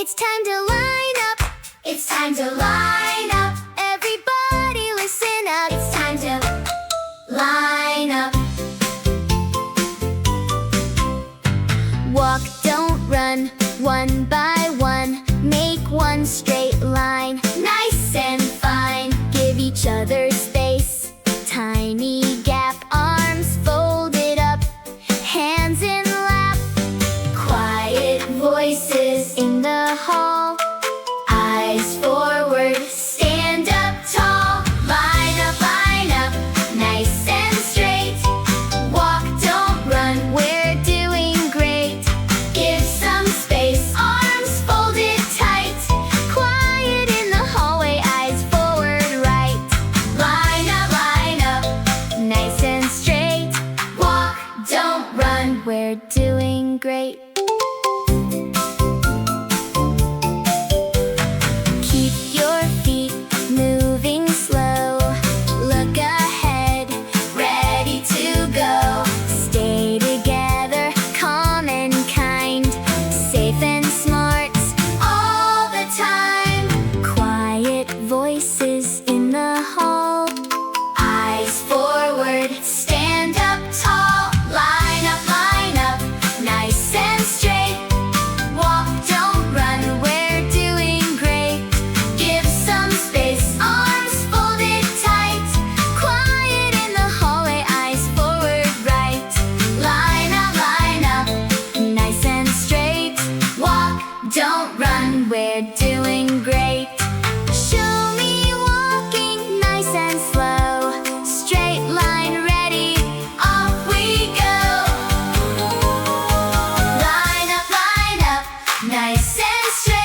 It's time to line up. It's time to line up. Everybody listen up. It's time to line up. Walk, don't run, one by one. Make one straight line, nice and fine. Give each other space, tiny gap. Arms folded up, hands in lap. Quiet voices in the hall. Eyes forward, stand up tall. Line up, nice and straight. Walk, don't run, we're doing great. Give some space, arms folded tight. Quiet in the hallway, eyes forward, right. Line up, nice and straight. Walk, don't run, we're doing great. Keep your feet moving slow. Look ahead, ready to go. Stay together, calm and kind. Safe and smart all the time. Quiet voices in the hall. Eyes forward, stand up tall. Line up, nice and straight. Walk, don't run, we're doing great. Give some space, arms folded tight. Quiet in the hallway, eyes forward, right. Line up, nice and straight. Walk, don't run, we're doing great. Show me walking nice and slow. Straight line, ready, off we go. Line up, nice and straight.